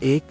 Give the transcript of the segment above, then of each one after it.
1،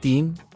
3،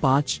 5،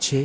6،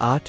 8،